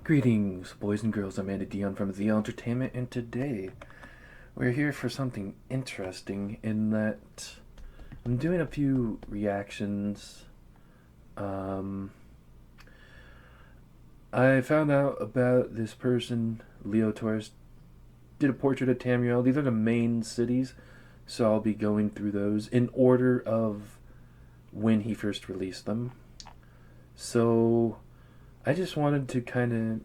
Greetings, boys and girls. I'm Andy Dion from The Entertainment, and today we're here for something interesting in that I'm doing a few reactions. Um, I found out about this person, Leo Torres, did a portrait of Tamriel. These are the main cities, so I'll be going through those in order of when he first released them. So I just wanted to kind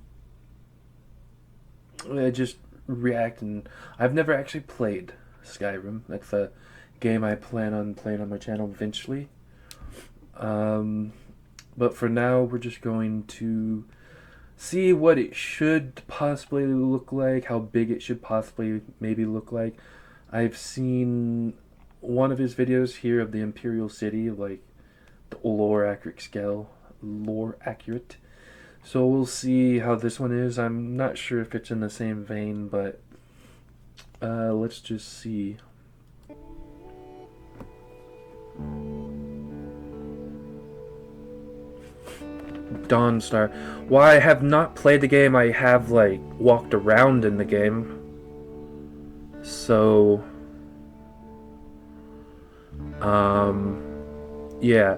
of just react, and I've never actually played Skyrim. That's a game I plan on playing on my channel eventually. Um, but for now, we're just going to see what it should possibly look like, how big it should possibly maybe look like. I've seen one of his videos here of the Imperial City, like the lore accurate scale, lore accurate. So we'll see how this one is. I'm not sure if it's in the same vein, but let's just see. Dawnstar. While I have not played the game, I have like walked around in the game. So yeah.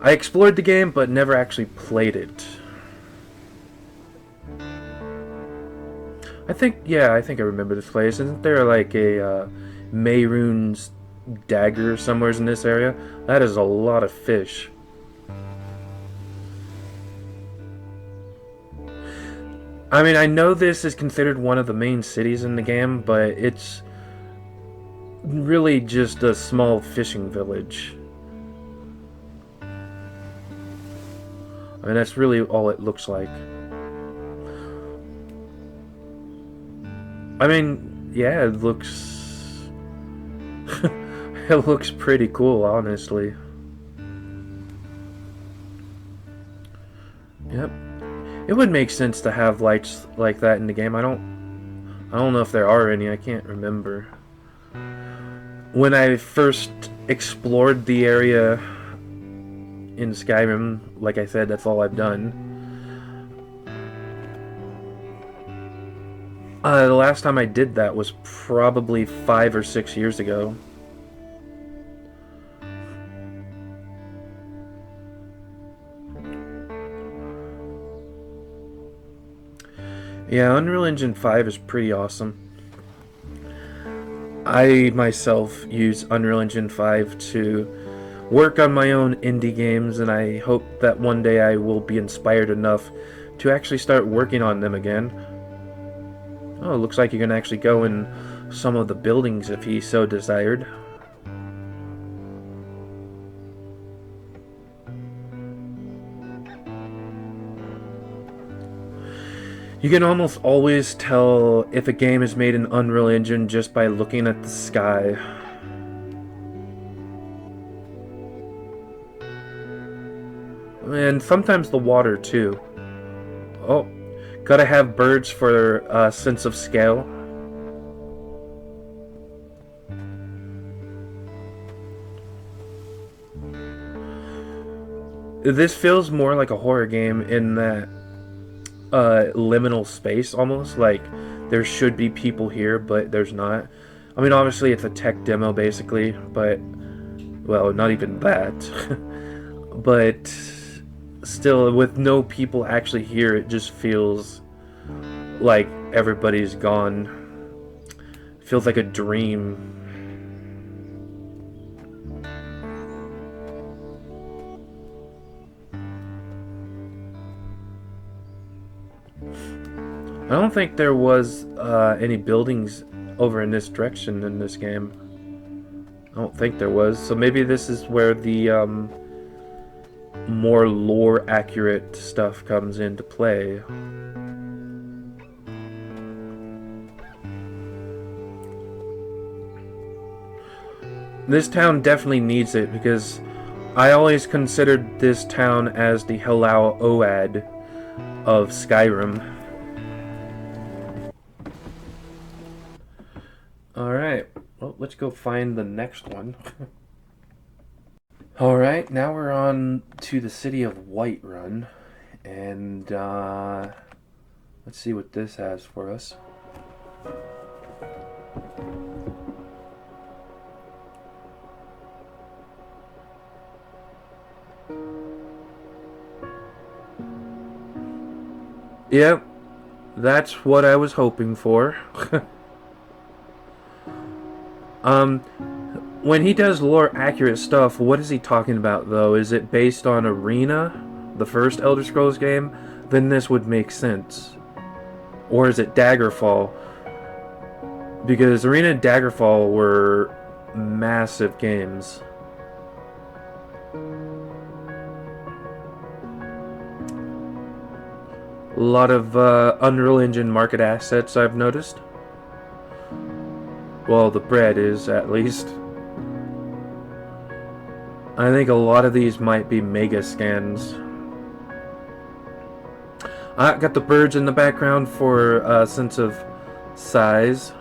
I explored the game but never actually played it. I think I remember this place. Isn't there like a Mayrune's dagger somewhere in this area? That is a lot of fish. I mean, I know this is considered one of the main cities in the game, but it's really just a small fishing village. I mean, that's really all it looks like. I mean, yeah, it looks... it looks pretty cool, honestly. Yep. It would make sense to have lights like that in the game. I don't know if there are any. I can't remember. When I first explored the area in Skyrim, like I said, that's all I've done. The last time I did that was probably 5 or 6 years ago. Yeah, Unreal Engine 5 is pretty awesome. I myself use Unreal Engine 5 to work on my own indie games, and I hope that one day I will be inspired enough to actually start working on them again. Oh, it looks like you can actually go in some of the buildings if he so desired. You can almost always tell if a game is made in Unreal Engine just by looking at the sky. And sometimes the water too. Oh, gotta have birds for a sense of scale. This feels more like a horror game in that liminal space, almost like there should be people here but there's not. I mean, obviously it's a tech demo basically, but well, not even that. But still, with no people actually here, it just feels like everybody's gone. It feels like a dream. I don't think there was any buildings over in this direction in this game. I don't think there was. So maybe this is where the more lore accurate stuff comes into play. This town definitely needs it, because I always considered this town as the Hellau Oad of Skyrim. Alright, well, let's go find the next one. Alright, now we're on to the city of Whiterun, and Let's see what this has for us. Yep, that's what I was hoping for. When he does lore accurate stuff, what is he talking about though? Is it based on Arena, the first Elder Scrolls game? Then this would make sense. Or is it Daggerfall? Because Arena and Daggerfall were massive games. A lot of Unreal Engine market assets I've noticed. Well, the bread is, at least. I think a lot of these might be mega scans. I got the birds in the background for a sense of size.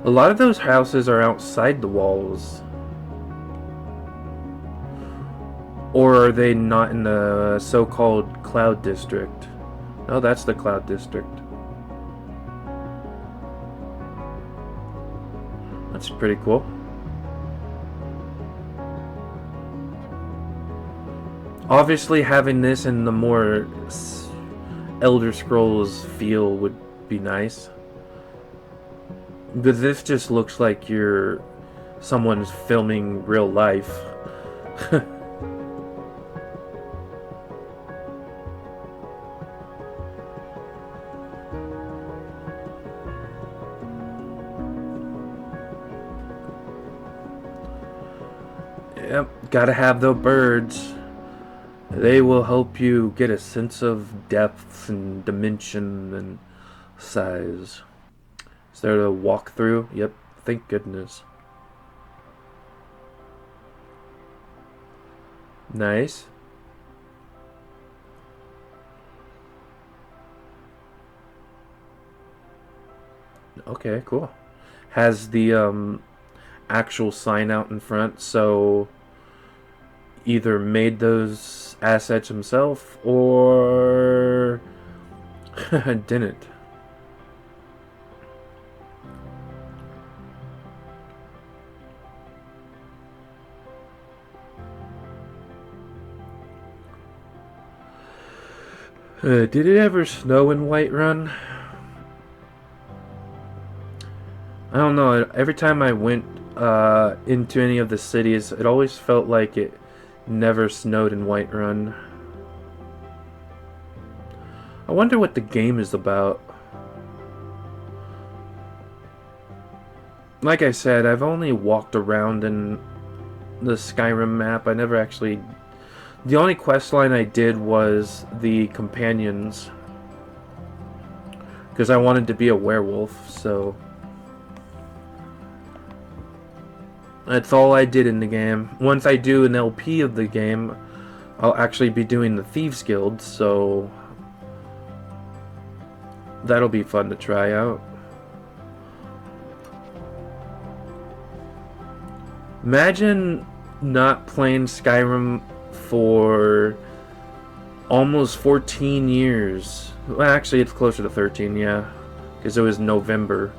A lot of those houses are outside the walls. Or are they not in the so-called Cloud District? No, that's the Cloud District. That's pretty cool. Obviously, having this in the more Elder Scrolls feel would be nice. But this just looks like someone's filming real life. Yep, gotta have the birds. They will help you get a sense of depth and dimension and size. Is there a walkthrough? Yep, thank goodness. Nice. Okay, cool. Has the actual sign out in front, so either made those assets himself or didn't. Did it ever snow in Whiterun? I don't know. Every time I went into any of the cities, it always felt like it never snowed in Whiterun. I wonder what the game is about. Like I said, I've only walked around in the Skyrim map. I never actually... The only questline I did was the companions. Because I wanted to be a werewolf, so... That's all I did in the game. Once I do an LP of the game, I'll actually be doing the Thieves Guild, so that'll be fun to try out. Imagine not playing Skyrim for almost 14 years. Well, actually, it's closer to 13, yeah, because it was November.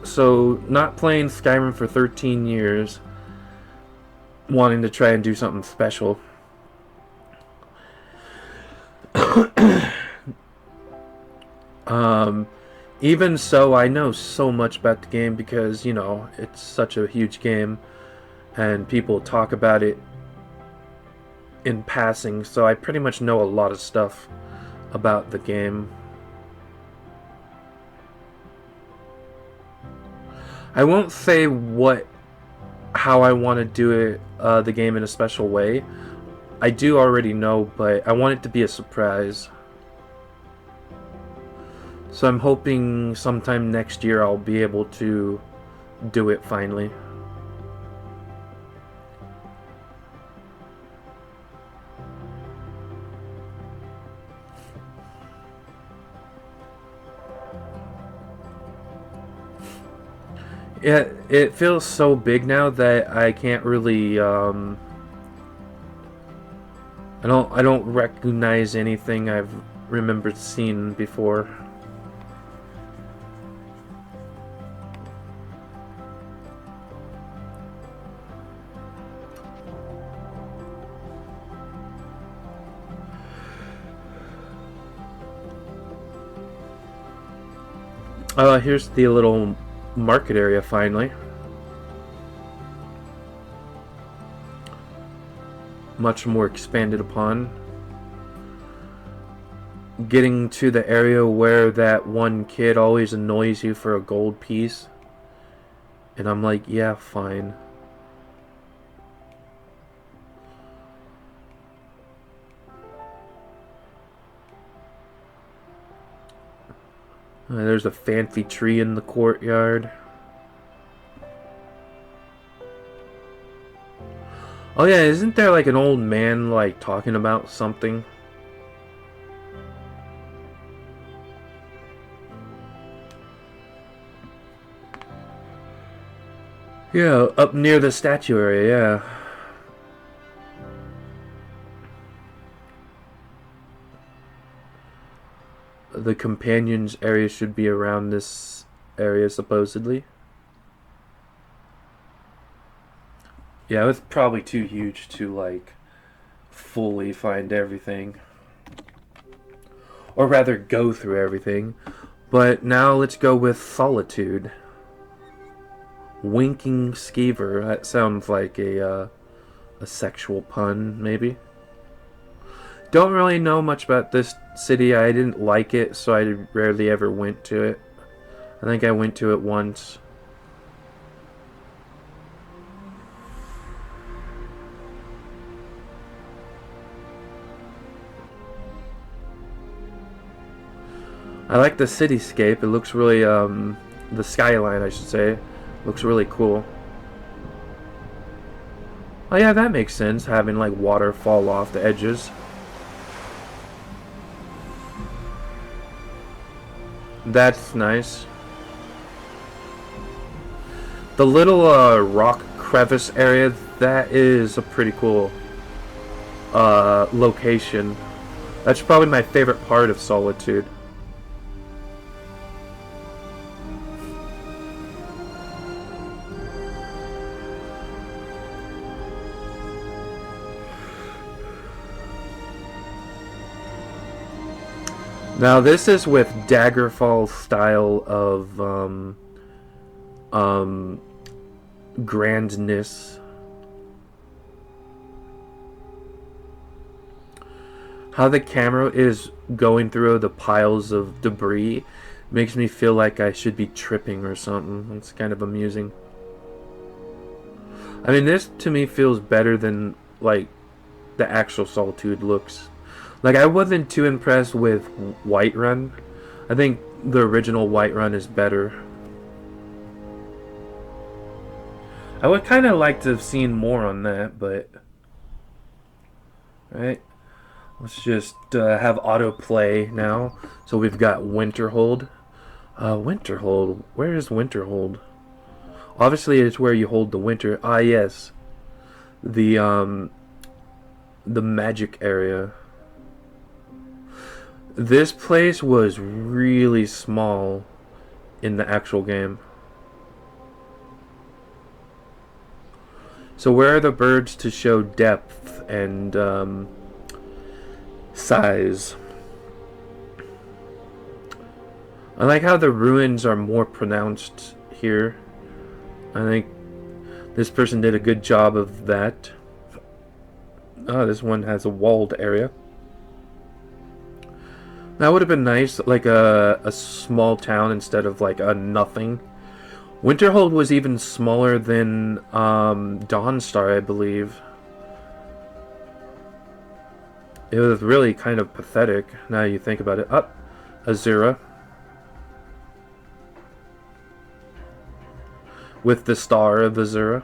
So, not playing Skyrim for 13 years, wanting to try and do something special. Even so, I know so much about the game because, you know, it's such a huge game, and people talk about it in passing, so I pretty much know a lot of stuff about the game. I won't say how I want to do it, the game in a special way. I do already know, but I want it to be a surprise. So I'm hoping sometime next year I'll be able to do it finally. Yeah, it feels so big now that I can't really, I I don't recognize anything I've remembered seeing before. Here's the little market area finally. Much more expanded upon. Getting to the area where that one kid always annoys you for a gold piece. And I'm like, yeah, fine. There's a fancy tree in the courtyard. Oh yeah, isn't there like an old man like talking about something? Yeah, up near the statue area, yeah. The companions area should be around this area, supposedly. Yeah, it was probably too huge to, like, fully find everything. Or rather, go through everything. But now let's go with Solitude. Winking Skeever. That sounds like a sexual pun, maybe. Don't really know much about this city. I didn't like it, so I rarely ever went to it. I think I went to it once. I like the cityscape. It looks really, the skyline, I should say, looks really cool. Oh yeah, that makes sense, having like water fall off the edges. That's nice. The little rock crevice area, that is a pretty cool location. That's probably my favorite part of Solitude. Now this is with Daggerfall style of grandness. How the camera is going through the piles of debris makes me feel like I should be tripping or something. It's kind of amusing. I mean, this to me feels better than like the actual Solitude looks. Like, I wasn't too impressed with Whiterun. I think the original Whiterun is better. I would kind of like to have seen more on that, but... Right? Let's just have autoplay now. So we've got Winterhold. Winterhold. Where is Winterhold? Obviously, it's where you hold the winter. Ah, yes. The magic area. This place was really small in the actual game. So where are the birds to show depth and size? I like how the ruins are more pronounced here. I think this person did a good job of that. Oh, this one has a walled area. That would have been nice, like a small town instead of like a nothing. Winterhold was even smaller than Dawnstar, I believe. It was really kind of pathetic, now you think about it. Up, Azura. With the Star of Azura.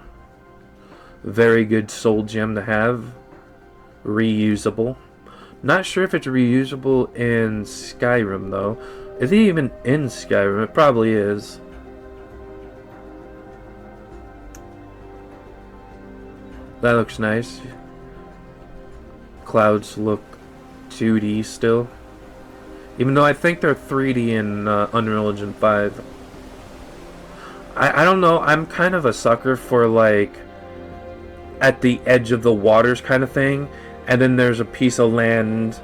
Very good soul gem to have. Reusable. Not sure if it's reusable in Skyrim, though. Is it even in Skyrim? It probably is. That looks nice. clouds look 2D still. Even though I think they're 3D in Unreal Engine 5. I don't know, I'm kind of a sucker for like at the edge of the waters kind of thing, and then there's a piece of land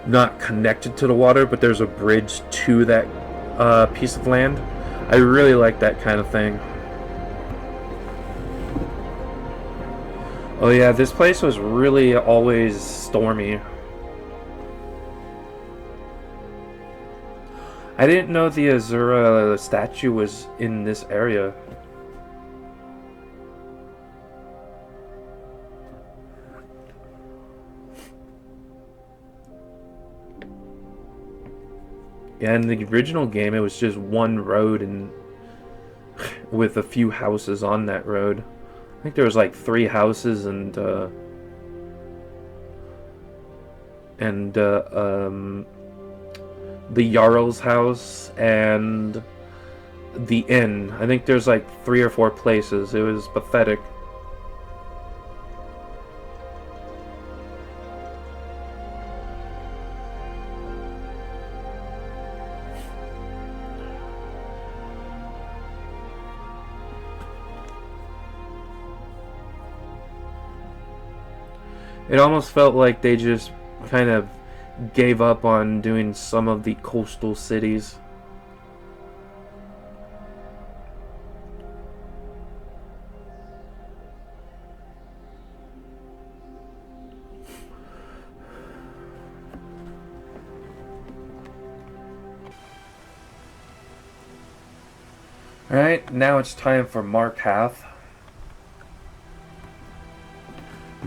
not connected to the water, but there's a bridge to that piece of land. I really like that kind of thing. Oh yeah, this place was really always stormy. I didn't know the Azura statue was in this area. Yeah, in the original game, it was just one road and with a few houses on that road. I think there was like 3 houses and the Jarl's house and the inn. I think there's like 3 or 4 places. It was pathetic. It almost felt like they just kind of gave up on doing some of the coastal cities. Alright, now it's time for Markarth.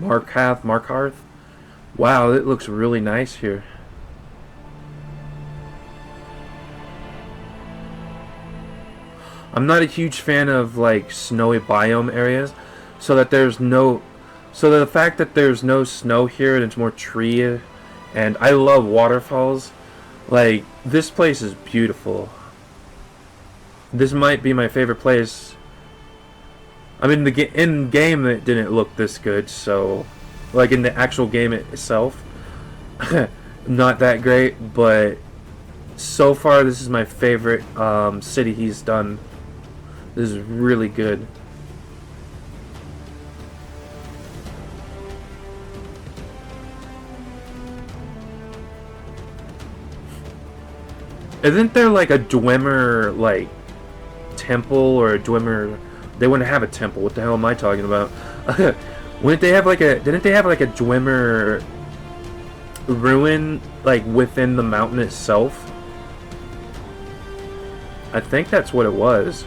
Markarth. Wow, it looks really nice here. I'm not a huge fan of like snowy biome areas, so the fact that there's no snow here and it's more tree, and I love waterfalls. Like, this place is beautiful. This might be my favorite place. I mean, in game it didn't look this good, so like in the actual game itself, not that great. But so far, this is my favorite city he's done. This is really good. Isn't there like a Dwemer like temple or a Dwemer? They wouldn't have a temple. What the hell am I talking about? Didn't they have like a Dwemer ruin like within the mountain itself? I think that's what it was.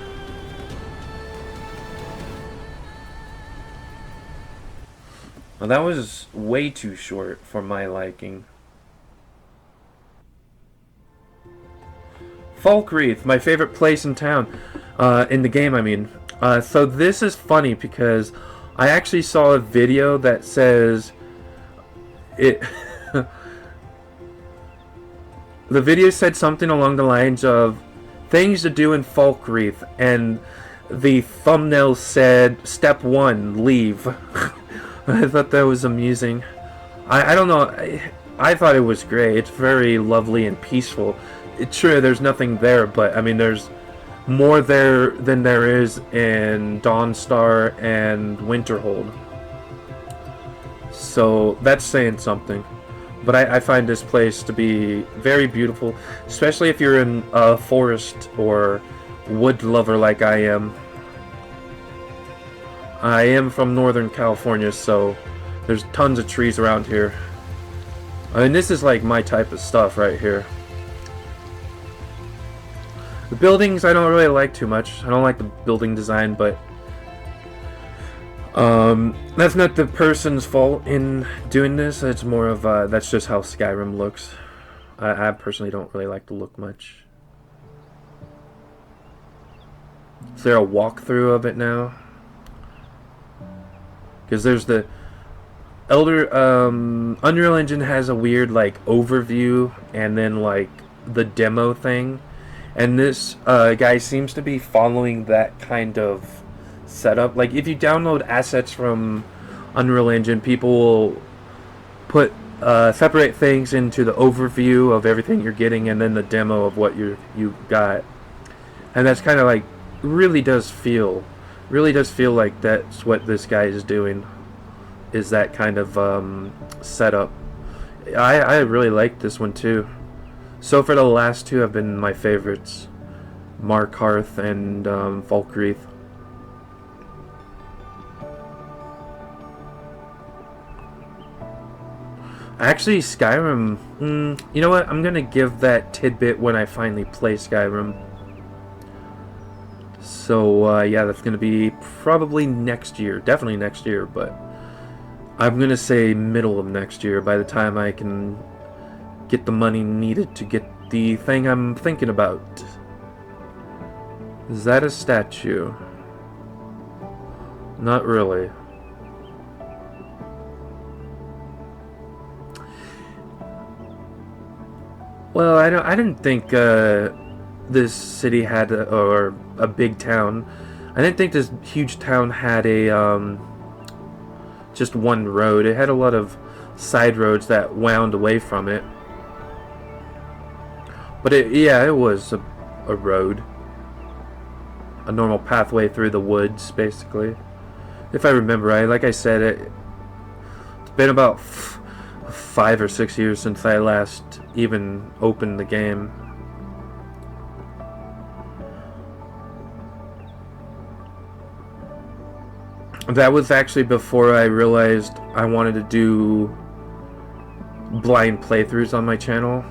Well, that was way too short for my liking. Falkreath, my favorite place in town. In the game, I mean. So this is funny because I actually saw a video that says it. The video said something along the lines of things to do in Falkreath, and the thumbnail said step 1, leave. I thought that was amusing. I don't know. I thought it was great. It's very lovely and peaceful. It's true, there's nothing there, but I mean, there's more there than there is in Dawnstar and Winterhold. So that's saying something. But I find this place to be very beautiful, especially if you're in a forest or wood lover like I am. I am from Northern California, so there's tons of trees around here. And this is like my type of stuff right here. The buildings I don't really like too much. I don't like the building design, but that's not the person's fault in doing this. It's more of that's just how Skyrim looks. I personally don't really like the look much. Is there a walkthrough of it now? Because there's the Unreal Engine has a weird like overview and then like the demo thing, and this guy seems to be following that kind of setup. Like if you download assets from Unreal Engine, people will put separate things into the overview of everything you're getting, and then the demo of what you got. And that's kind of like really does feel like that's what this guy is doing. Is that kind of setup. I really like this one too. So for the last two have been my favorites, Markarth and Falkreath. Actually, Skyrim, you know what? I'm gonna give that tidbit when I finally play Skyrim. So yeah, that's gonna be probably next year, definitely next year, but I'm gonna say middle of next year, by the time I can get the money needed to get the thing I'm thinking about. Is that a statue? Not really. Well, I didn't think this city had or a big town. I didn't think this huge town had a just one road. It had a lot of side roads that wound away from it. But it was a road. A normal pathway through the woods, basically. If I remember right. Like I said, it's been about 5 or 6 years since I last even opened the game. That was actually before I realized I wanted to do blind playthroughs on my channel.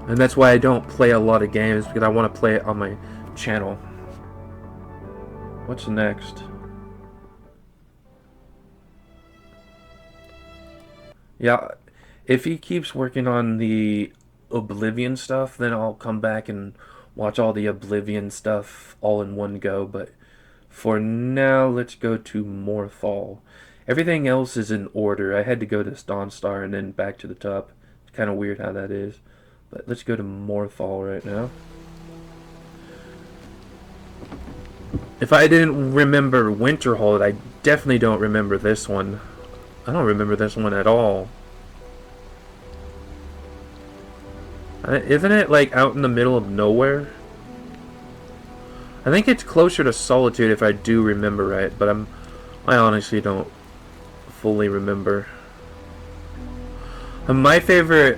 And that's why I don't play a lot of games, because I want to play it on my channel. What's next? Yeah, if he keeps working on the Oblivion stuff, then I'll come back and watch all the Oblivion stuff all in one go, but for now, let's go to Morthal. Everything else is in order. I had to go to Dawnstar and then back to the top. It's kind of weird how that is. But let's go to Morthal right now. If I didn't remember Winterhold, I definitely don't remember this one. I don't remember this one at all. Isn't it like out in the middle of nowhere? I think it's closer to Solitude if I do remember right, but I honestly don't fully remember. My favorite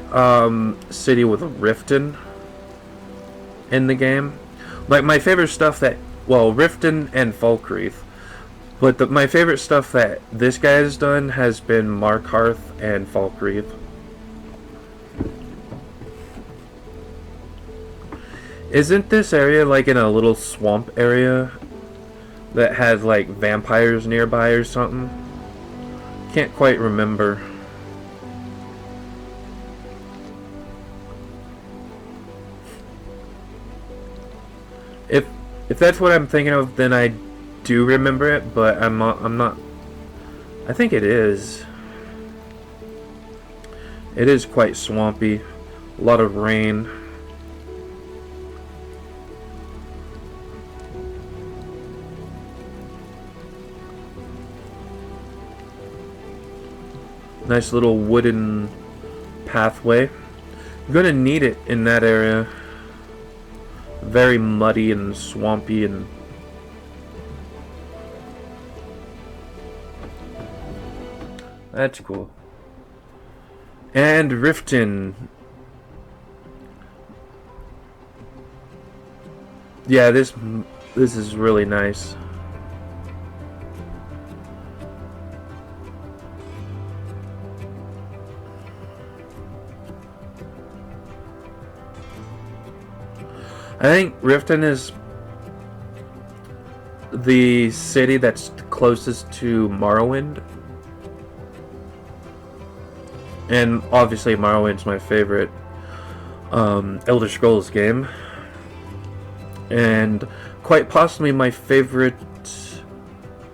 city was Riften in the game. Like my favorite stuff that, well, Riften and Falkreath. But my favorite stuff that this guy has done has been Markarth and Falkreath. Isn't this area like in a little swamp area that has like vampires nearby or something? Can't quite remember. If that's what I'm thinking of, then I do remember it, but I'm not. I think it is. It is quite swampy. A lot of rain. Nice little wooden pathway. You're gonna need it in that area. Very muddy and swampy and that's cool. And Riften. Yeah, this is really nice. I think Riften is the city that's closest to Morrowind. And obviously Morrowind's my favorite Elder Scrolls game. And quite possibly my favorite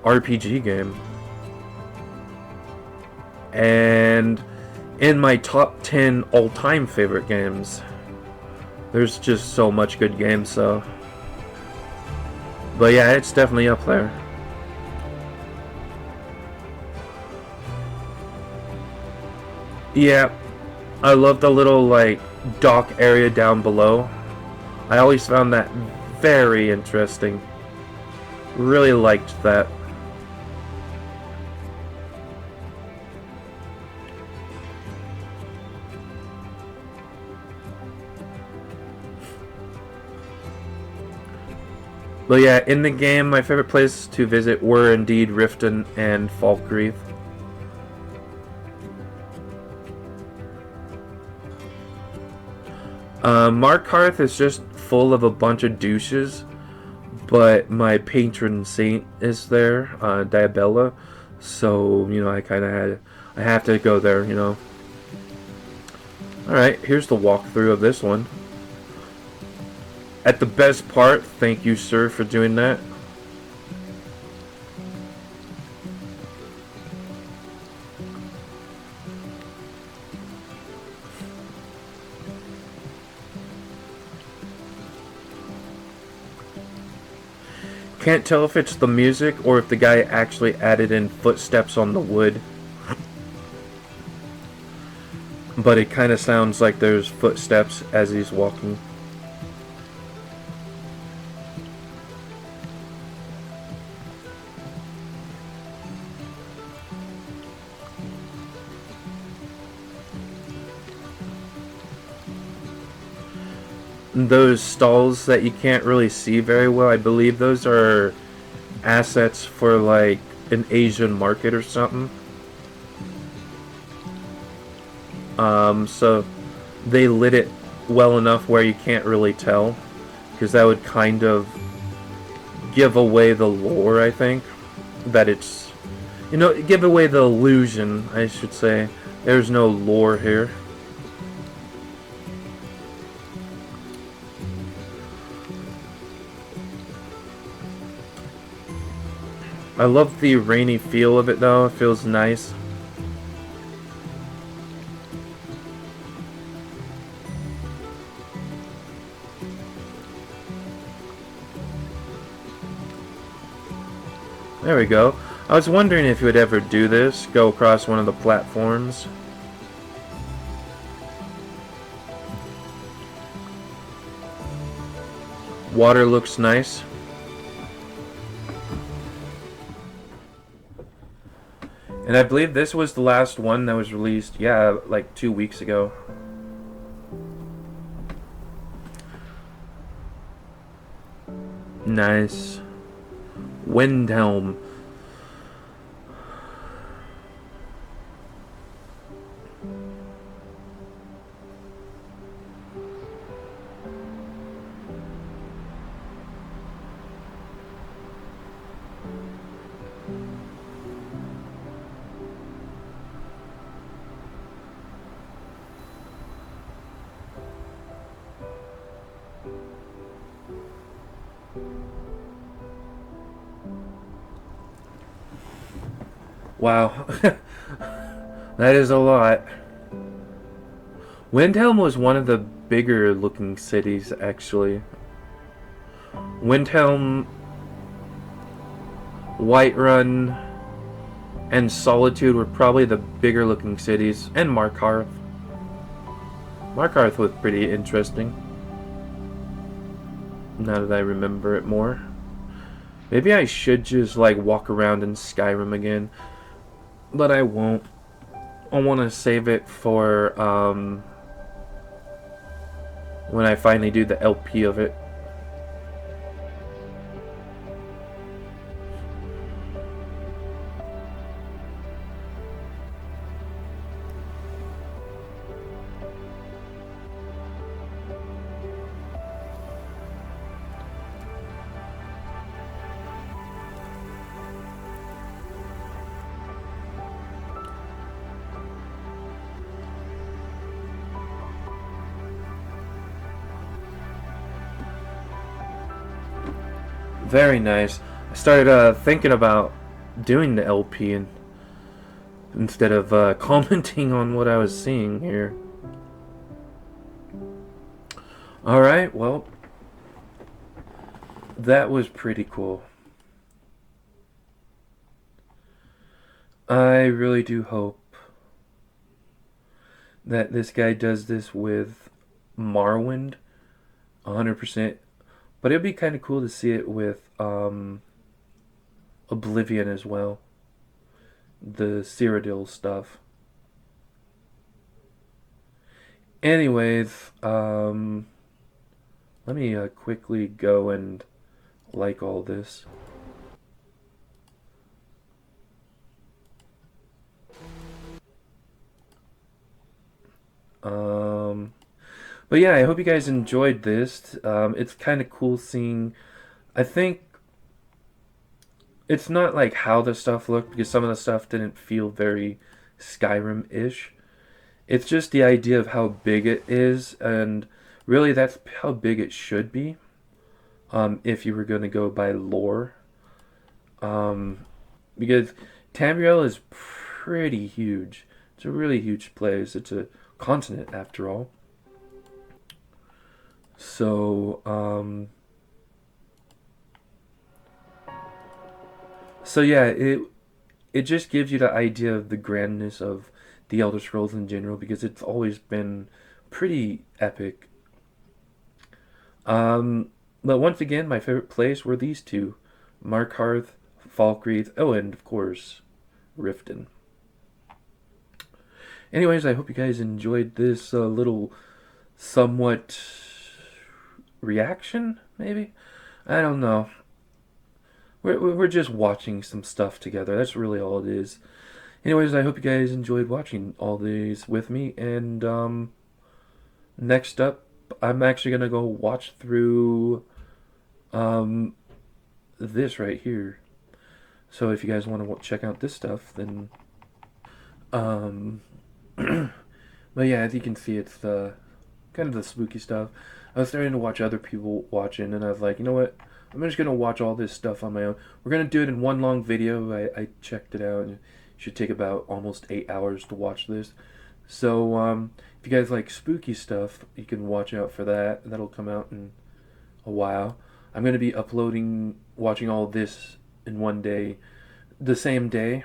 RPG game. And in my top 10 all-time favorite games. There's just so much good games, so. But yeah, it's definitely up there. Yeah, I love the little, like, dock area down below. I always found that very interesting. Really liked that. But yeah, in the game, my favorite places to visit were indeed Riften and Falkreath. Markarth is just full of a bunch of douches, but my patron saint is there, Diabella. So, you know, I have to go there, you know. Alright, here's the walkthrough of this one. At the best part, thank you, sir, for doing that. Can't tell if it's the music or if the guy actually added in footsteps on the wood. But it kind of sounds like there's footsteps as he's walking. Those stalls that you can't really see very well, I believe those are assets for like an Asian market or something. So they lit it well enough where you can't really tell, because that would kind of give away the lore, I think. That it's, you know, give away the illusion, I should say. There's no lore here. I love the rainy feel of it though, it feels nice. There we go. I was wondering if you would ever do this, go across one of the platforms. Water looks nice. And I believe this was the last one that was released, yeah, like 2 weeks ago. Nice. Windhelm. Wow. That is a lot. Windhelm was one of the bigger looking cities, actually. Windhelm, Whiterun, and Solitude were probably the bigger looking cities, and Markarth. Markarth was pretty interesting, now that I remember it more. Maybe I should just like walk around in Skyrim again, but I won't. I want to save it for when I finally do the LP of it. Very nice. I started thinking about doing the LP and instead of commenting on what I was seeing here. Alright, well, that was pretty cool. I really do hope that this guy does this with Morrowind 100%, but it'd be kind of cool to see it with Oblivion as well, the Cyrodiil stuff. Anyways, let me quickly go and like all this. But yeah, I hope you guys enjoyed this. It's kind of cool seeing. I think it's not like how the stuff looked because some of the stuff didn't feel very Skyrim-ish. It's just the idea of how big it is, and really that's how big it should be. If you were going to go by lore, um, because Tamriel is pretty huge. It's a really huge place. It's a continent after all. So, so yeah, it just gives you the idea of the grandness of the Elder Scrolls in general because it's always been pretty epic. But once again, my favorite place were these two, Markarth, Falkreath, oh, and of course, Riften. Anyways, I hope you guys enjoyed this little somewhat reaction, maybe? I don't know. We're just watching some stuff together. That's really all it is. Anyways, I hope you guys enjoyed watching all these with me. And next up, I'm actually going to go watch through this right here. So if you guys want to check out this stuff, then... but yeah, as you can see, it's kind of the spooky stuff. I was starting to watch other people watching, and I was like, you know what? I'm just going to watch all this stuff on my own. We're going to do it in one long video. I checked it out, and it should take about almost 8 hours to watch this. So, if you guys like spooky stuff, you can watch out for that. That'll come out in a while. I'm going to be watching all this in one day, the same day.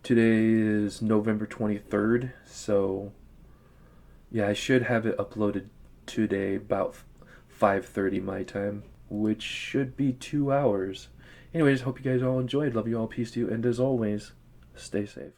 Today is November 23rd, so yeah, I should have it uploaded today about 5:30 my time, which should be 2 hours. Anyways, hope you guys all enjoyed. Love you all. Peace to you. And as always, stay safe.